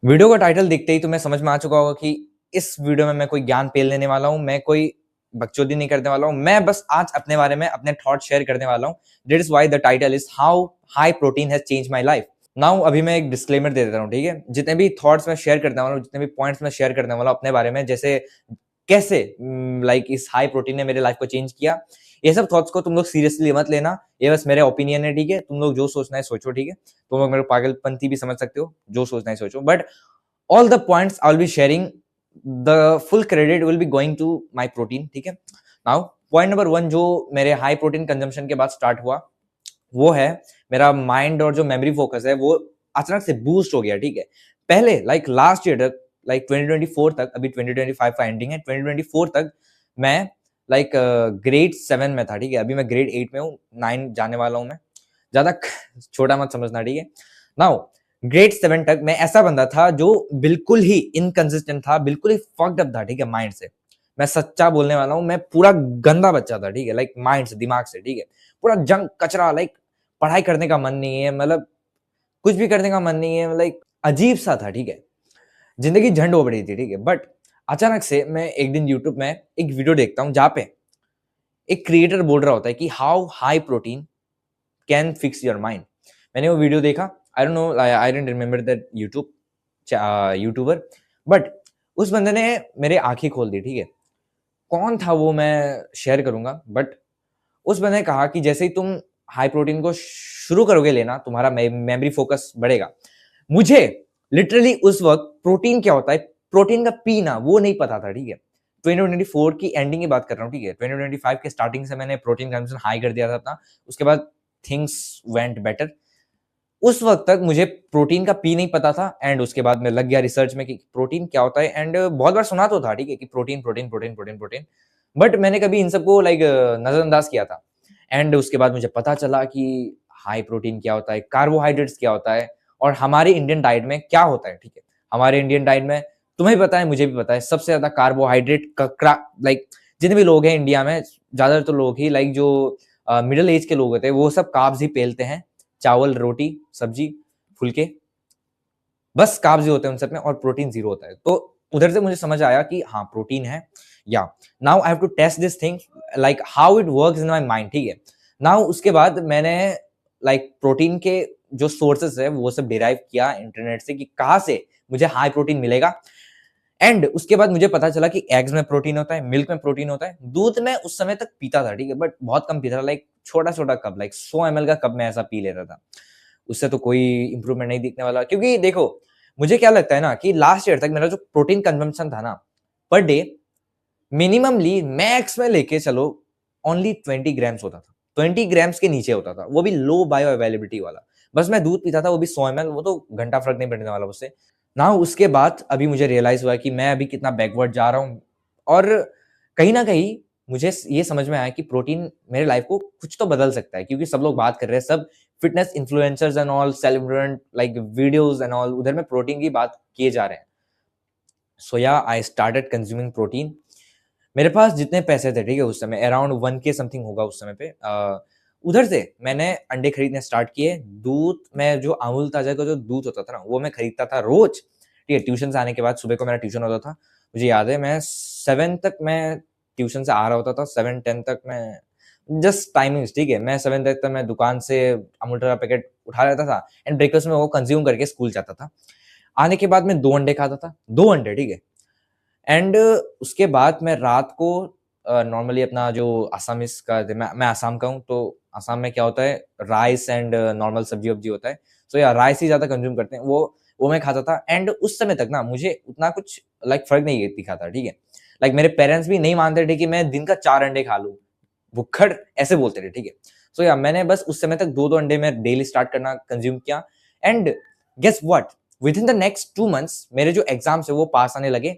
Video का title देखते ही तुम्हें समझ में आ चुका होगा कि इस वीडियो में मैं कोई ज्ञान पेल देने वाला हूँ, मैं कोई बकचोदी नहीं करने वाला हूँ, मैं बस आज अपने बारे में अपने थॉट शेयर करने वाला हूँ। That is why the title is how high protein has change my life. Now अभी मैं एक डिस्क्लेमर दे देता हूँ, ठीक है। जितने भी थॉट्स मैं शेयर करने वाला हूँ, जितने भी पॉइंट्स मैं शेयर करने वाला हूँ अपने बारे में, जैसे कैसे लाइक इस हाई प्रोटीन ने मेरे लाइफ को चेंज किया, ये सब थॉट्स को तुम लोग सीरियसली मत लेना। ये बस मेरे ओपिनियन है, ठीक है। तुम लोग जो सोचना है सोचो, ठीक है। तुम लोग मेरे को पागलपंती भी समझ सकते हो, जो सोचना है सोचो, but all the points I'll be sharing, the full credit will be going to my protein, ठीक है। now point number 1 जो मेरे हाई प्रोटीन कंजम्पशन के बाद स्टार्ट हुआ, वो है मेरा माइंड और जो मेमोरी फोकस है वो अचानक से बूस्ट हो गया, ठीक है। पहले लाइक लास्ट ईयर तक, लाइक 2024 तक, अभी 2025 का एंडिंग है, 2024 तक मैं लाइक ग्रेड 7 में था, ठीक है। अभी मैं ग्रेड 8 में हूँ, 9 जाने वाला हूँ मैं, ज्यादा छोटा मत समझना, ठीक है। नाउ ग्रेड 7 तक मैं ऐसा बंदा था जो बिल्कुल ही इनकंसिस्टेंट था, बिल्कुल ही फक्ड अप था, ठीक है, माइंड से। मैं सच्चा बोलने वाला हूँ, मैं पूरा गंदा बच्चा था, ठीक है, लाइक माइंड से, दिमाग से, ठीक है। पूरा जंक कचरा, लाइक पढ़ाई करने का मन नहीं है, मतलब कुछ भी करने का मन नहीं है, लाइक अजीब सा था, ठीक है। जिंदगी झंड हो पड़ी थी, ठीक है। बट अचानक से मैं एक दिन यूट्यूब में एक वीडियो देखता हूँ जहाँ पे एक क्रिएटर बोल रहा होता है कि how high protein can fix your mind. मैंने वो वीडियो देखा, आई don't no, I don't remember that YouTuber, but उस बंदे ने मेरे आंखें खोल दी, ठीक है। कौन था वो मैं शेयर करूंगा, बट उस बंदे ने कहा कि जैसे ही तुम हाई प्रोटीन को शुरू करोगे लेना, तुम्हारा मेमोरी फोकस बढ़ेगा। मुझे लिटरली उस वक्त प्रोटीन क्या होता है, प्रोटीन का पीना, वो नहीं पता था, ठीक है। 2024 की एंडिंग की बात कर रहा हूँ, ठीक है। 2025 के स्टार्टिंग से मैंने प्रोटीन कंजम्पशन हाई कर दिया था अपना, उसके बाद थिंग्स वेंट बेटर। उस वक्त तक मुझे प्रोटीन का पी नहीं पता था, एंड उसके बाद मैं लग गया रिसर्च में कि प्रोटीन क्या होता है, एंड बहुत बार सुना तो था, ठीक है, कि protein protein protein protein protein, but मैंने कभी इन सबको लाइक नजरअंदाज किया था। एंड उसके बाद मुझे पता चला कि हाई प्रोटीन क्या होता है, कार्बोहाइड्रेट्स क्या होता है, और हमारे इंडियन डाइट में क्या होता है, ठीक है। हमारे इंडियन डाइट में तुम्हें पता है, मुझे भी पता है, सबसे ज्यादा कार्बोहाइड्रेट का लाइक जितने भी लोग हैं इंडिया में, ज्यादातर लोग ही लाइक जो मिडिल एज के लोग होते हैं, वो सब कार्ब्स ही पेलते हैं। चावल, रोटी, सब्जी, फुलके, बस कार्ब्स ही होते हैं उन सब में, और प्रोटीन जीरो होता है। तो उधर से मुझे समझ आया कि हाँ प्रोटीन है। Yeah now I have to test this thing, like how it works in my mind, ठीक है। नाउ उसके बाद मैंने लाइक प्रोटीन के जो सोर्सेस है वो सब डिराइव किया इंटरनेट से कि कहाँ से मुझे हाई प्रोटीन मिलेगा। एंड उसके बाद मुझे पता चला कि एग्स में प्रोटीन होता है, मिल्क में प्रोटीन होता है, दूध में उस समय तक पीता था, ठीक है, बट बहुत कम पीता था, लाइक छोटा छोटा कप, लाइक 100 ml का कप में ऐसा पी लेता था। उससे तो कोई इंप्रूवमेंट नहीं दिखने वाला, क्योंकि देखो मुझे क्या लगता है ना कि लास्ट ईयर तक मेरा जो प्रोटीन कंजम्पशन था ना पर डे, मिनिममली मैक्स में लेके चलो ओनली 20 ग्राम्स होता था। 20 ग्राम्स के नीचे होता था, वो भी लो बायो अवेलेबिलिटी वाला। बस मैं दूध पीता था, वो भी 100 ml, वो तो घंटा फर्क नहीं पड़ने वाला उससे ना। उसके बाद अभी मुझे रियलाइज हुआ कि मैं अभी कितना बैकवर्ड जा रहा हूँ, और कहीं ना कहीं मुझे ये समझ में आया कि प्रोटीन मेरे लाइफ को कुछ तो बदल सकता है, क्योंकि सब लोग बात कर रहे हैं, सब fitness influencers and all, celebrant like videos and all, उधर में प्रोटीन की बात किए जा रहे हैं। सो या आई स्टार्टेड कंज्यूमिंग प्रोटीन। मेरे पास जितने पैसे थे, ठीक है, उस समय अराउंड 1K समथिंग होगा उस समय पे, उधर से मैंने अंडे खरीदने स्टार्ट किए। दूध में जो अमूल ताजा का जो दूध होता था ना, वो मैं खरीदता था रोज, ठीक है। ट्यूशन से आने के बाद, सुबह को मेरा ट्यूशन होता था, मुझे याद है मैं 7 तक मैं ट्यूशन से आ रहा होता था, 7-10 तक मैं जस्ट टाइमिंग्स, ठीक है। मैं 7 तक मैं दुकान से अमूल का पैकेट उठा लेता था, एंड ब्रेकफास्ट में वो कंज्यूम करके स्कूल जाता था। आने के बाद मैं 2 अंडे खाता था, 2 अंडे, ठीक है। एंड उसके बाद मैं रात को नॉर्मली अपना जो असमिस का, मैं आसाम का हूँ, तो आसाम में क्या होता है, राइस एंड नॉर्मल सब्जी वब्जी होता है। सो या राइस ही ज्यादा कंज्यूम करते हैं, वो मैं खाता था। एंड उस समय तक ना मुझे उतना कुछ लाइक फर्क नहीं दिखा था, ठीक है। लाइक मेरे पेरेंट्स भी नहीं मानते थे कि मैं दिन का 4 अंडे खा लूँ, भुक्खड़ ऐसे बोलते थे, ठीक है। सो या मैंने बस उस समय तक 2-2 अंडे में डेली स्टार्ट करना कंज्यूम किया। And guess what, within the next 2 months मेरे जो एग्जाम्स है वो पास आने लगे।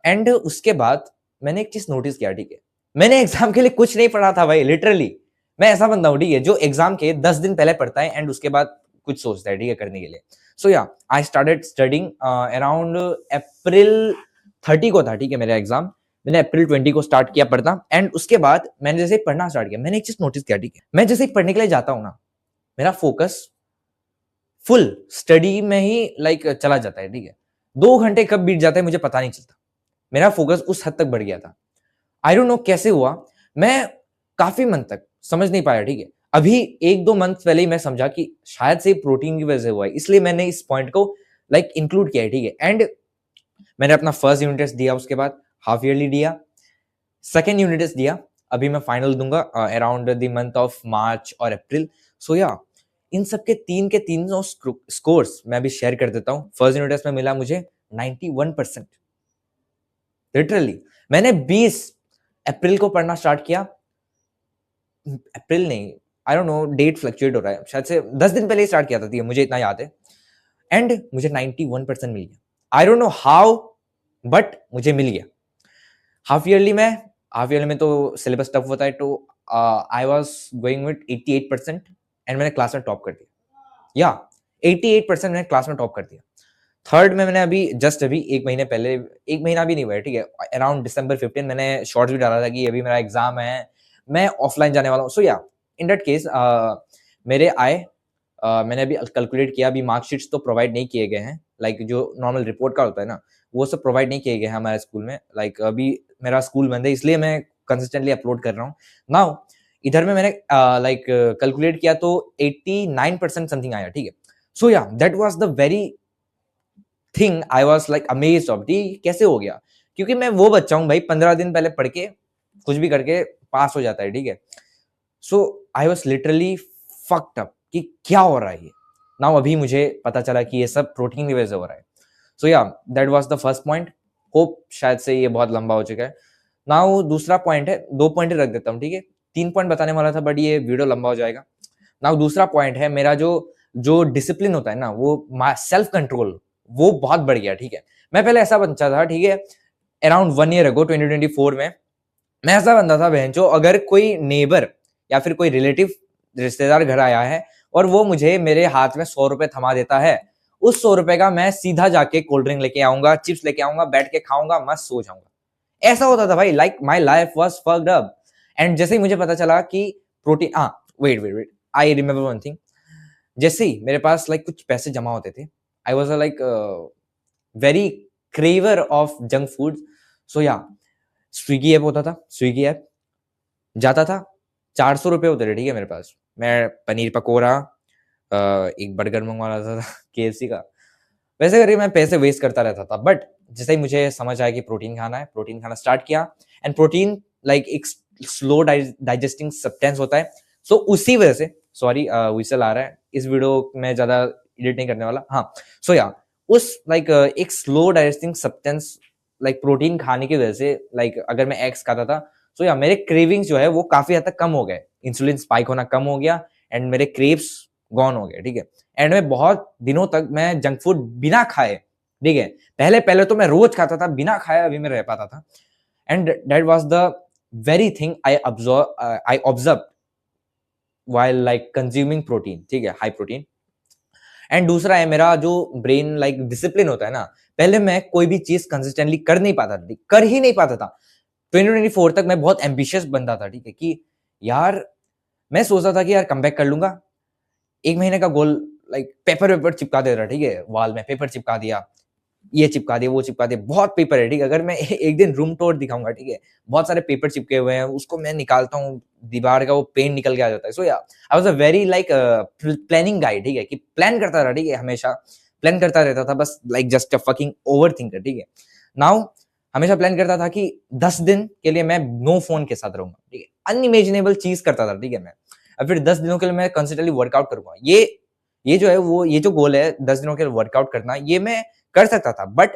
एंड उसके बाद मैंने एक चीज नोटिस किया, ठीक है। मैंने एग्जाम के लिए कुछ नहीं पढ़ा था भाई, लिटरली। मैं ऐसा बंदा हूं, ठीक है, जो एग्जाम के 10 दिन पहले पढ़ता है एंड उसके बाद कुछ सोचता है, ठीक है, करने के लिए। सो या आई स्टार्टेड स्टडिंग अराउंड अप्रैल 30 को था, ठीक है, मेरा एग्जाम। मैंने अप्रैल 20 को स्टार्ट किया पढ़ना, एंड उसके बाद मैंने जैसे ही पढ़ना स्टार्ट किया, मैंने एक चीज नोटिस किया, ठीक है। मैं जैसे ही पढ़ने के लिए जाता हूँ ना, मेरा फोकस फुल स्टडी में ही लाइक चला जाता है, ठीक है। 2 घंटे कब बीत जाता है मुझे पता नहीं चलता। मेरा फोकस उस हद तक बढ़ गया था। आई डोंट नो कैसे हुआ, मैं काफी मंथ तक समझ नहीं पाया, ठीक है। अभी 1-2 मंथ पहले ही मैं समझा कि शायद से प्रोटीन की वजह से हुआ है, इसलिए मैंने इस पॉइंट को लाइक इंक्लूड किया है, ठीक है। एंड मैंने अपना फर्स्ट यूनिट टेस्ट दिया, उसके बाद हाफ ईयरली दिया, सेकेंड यूनिट टेस्ट दिया, अभी मैं फाइनल दूंगा around the month of March और अप्रैल। सो या इन सब के तीनों स्कोर्स मैं अभी शेयर कर देता हूँ। फर्स्ट यूनिट टेस्ट में मिला मुझे 91%। लिटरली मैंने 20 अप्रैल को पढ़ना स्टार्ट किया, अप्रैल नहीं, I don't know, date fluctuate हो रहा है, शायद से 10 दिन पहले ही स्टार्ट किया था, मुझे इतना याद है। एंड मुझे 91% मिल गया। आई डोंट नो हाउ, बट मुझे मिल गया। हाफ ईयरली में तो सिलेबस टफ होता है, तो I was going with 88% and मैंने क्लास में टॉप कर दिया। या 88% मैंने क्लास में टॉप कर दिया। थर्ड में मैंने अभी जस्ट अभी 1 महीने पहले, 1 महीना भी नहीं हुआ है, ठीक है, अराउंड December 15 मैंने शॉर्ट्स भी डाला था कि अभी मेरा एग्जाम है, मैं ऑफलाइन जाने वाला हूँ। सो या इन दैट केस मेरे आए, मैंने अभी कैलकुलेट किया, अभी मार्कशीट्स तो प्रोवाइड नहीं किए गए हैं, लाइक जो नॉर्मल रिपोर्ट कार्ड होता है ना, वो सब प्रोवाइड नहीं किए गए हैं हमारे स्कूल में। लाइक अभी मेरा स्कूल बंद है, इसलिए मैं कंसिस्टेंटली अपलोड कर रहा हूँ। नाउ इधर में मैंने लाइक कैलकुलेट किया तो 89% समथिंग आया, ठीक है। So yeah that was the very thing I was like amazed of, दी कैसे हो गया, क्योंकि मैं वो बच्चा हूँ भाई 15 दिन पहले पढ़ के कुछ भी करके पास हो जाता है, ठीक है। So I was literally fucked up कि क्या हो रहा है ये। नाउ अभी मुझे पता चला कि ये सब प्रोटीन की वजह से हो रहा है। So yeah that was the first point. Hope शायद से ये बहुत लंबा हो चुका है। नाउ दूसरा पॉइंट है, 2 पॉइंट रख देता हूँ, ठीक है। 3 पॉइंट बताने वाला था बट ये वीडियो लंबा हो जाएगा। नाउ दूसरा पॉइंट है मेरा जो जो डिसिप्लिन होता है ना, वो सेल्फ कंट्रोल, वो बहुत बढ़ गया, ठीक है। मैं पहले ऐसा बच्चा था, ठीक है, अराउंड 1 ईयर अगो 2024 में मैं ऐसा बंदा था बहनचो, अगर कोई नेबर या फिर कोई रिलेटिव रिश्तेदार घर आया है और वो मुझे मेरे हाथ में 100 रुपए थमा देता है, उस 100 रुपए का मैं सीधा जाके कोल्ड ड्रिंक लेके आऊंगा, चिप्स लेके आऊंगा, बैठ के खाऊंगा, मस्त सो जाऊंगा। ऐसा होता था भाई, like my life was fucked up. And जैसे ही मुझे पता चला कि प्रोटीन, हाँ wait, I remember one thing. जैसे ही मेरे पास लाइक कुछ पैसे जमा होते थे, I was like very craver of junk food. So yeah Swiggy app होता था, स्विगी ऐप जाता था, 400 रुपए होते थे, ठीक है, मेरे पास। मैं पनीर पकोड़ा, एक बर्गर मंगवा रहा था KFC का। वैसे करके मैं पैसे वेस्ट करता रहता था। बट जैसे ही मुझे समझ आया कि प्रोटीन खाना है, प्रोटीन खाना स्टार्ट किया। एंड प्रोटीन लाइक एक स्लो डाइजेस्टिंग सब्सटेंस होता है। सो उसी वजह से, सॉरी विसल आ रहा है, इस वीडियो में ज्यादा एडिट नहीं करने वाला। हाँ, सो या उस लाइक एक slow digesting substance like protein खाने की वजह से, लाइक अगर मैं एग्स खाता था, सो या मेरे क्रेविंग्स जो है वो काफी हद तक कम हो गए, इंसुलिन स्पाइक होना कम हो गया एंड मेरे क्रेव्स गॉन हो गए, ठीक है। एंड में बहुत दिनों तक मैं जंक फूड बिना खाए, ठीक है, पहले पहले तो मैं रोज खाता था बिना खाए, अभी मैं रह पाता था। And that was the very thing I observe while like consuming protein, ठीक है, हाई प्रोटीन। एंड दूसरा है मेरा जो ब्रेन लाइक डिसिप्लिन होता है ना, पहले मैं कोई भी चीज कंसिस्टेंटली कर नहीं पाता था, कर ही नहीं पाता था। 2024 तक मैं बहुत एम्बिशियस बंदा था, ठीक है, कि यार मैं सोचता था कि यार कम बैक कर लूंगा। 1 महीने का गोल, लाइक पेपर चिपका दे रहा, ठीक है, वॉल में पेपर चिपका दिया, ये चिपका दिया, वो चिपका दिया, बहुत पेपर है, ठीक है। अगर मैं एक दिन रूम टूर दिखाऊंगा, ठीक है, बहुत सारे पेपर चिपके हुए हैं, उसको मैं निकालता हूँ दीवार का, वो पेन निकल के आ जाता है। सो या I was a very like planning guide, ठीक है, कि प्लान करता रहा, ठीक है, हमेशा प्लान करता रहता था, बस like just a fucking over thinker, ठीक है। नाउ हमेशा प्लान करता था कि 10 दिन के लिए मैं नो फोन के साथ रहूंगा, ठीक है, अनइमेजिनेबल चीज करता था, ठीक है मैं। और फिर 10 दिनों के लिए मैं कंसिस्टेंटली वर्कआउट करूंगा। ये जो है वो, ये जो गोल है 10 दिनों के लिए वर्कआउट करना, ये मैं कर सकता था। बट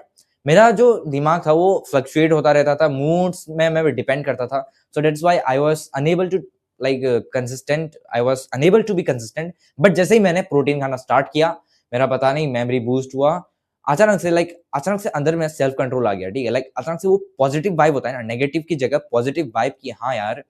मेरा जो दिमाग था वो फ्लक्चुएट होता रहता था, मूड्स में मैं डिपेंड करता था। So that's why I was unable to like consistent, I was unable to be consistent. But जैसे ही मैंने प्रोटीन खाना स्टार्ट किया, मेरा पता नहीं मेमोरी बूस्ट हुआ, अचानक से अंदर में सेल्फ कंट्रोल आ गया, ठीक है। लाइक अचानक से वो पॉजिटिव वाइब होता है ना, नेगेटिव की जगह पॉजिटिव वाइब की, हाँ यार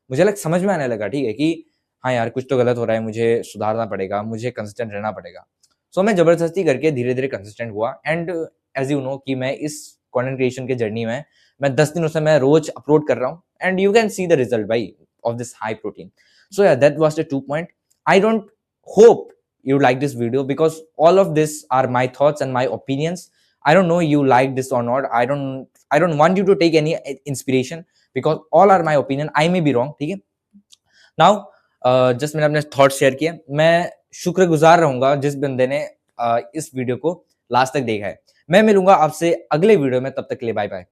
मुझे लाइक समझ में आने लगा, ठीक है, कि हाँ यार कुछ तो गलत हो रहा है, मुझे सुधारना पड़ेगा, मुझे कंसिस्टेंट रहना पड़ेगा। सो मैं जबरदस्ती करके धीरे धीरे कंसिस्टेंट हुआ। एंड एज यू नो कि मैं इस कंटेंट क्रिएशन के जर्नी में मैं 10 दिनों से मैं रोज अपलोड कर रहा हूँ। And you can see the result भाई of this high protein. So yeah that was the 2 point. I don't hope you like this video, because all of this are my thoughts and my opinions. I don't know you like this or not. I don't want you to take any inspiration, because all are my opinion. I may be wrong. ठीक है. Now just मैंने अपने thought share किए. मैं शुक्रगुजार रहूंगा जिस बंदे ने इस वीडियो को लास्ट तक देखा है. मैं मिलूंगा आपसे अगले वीडियो में. तब तक के लिए बाय बाय.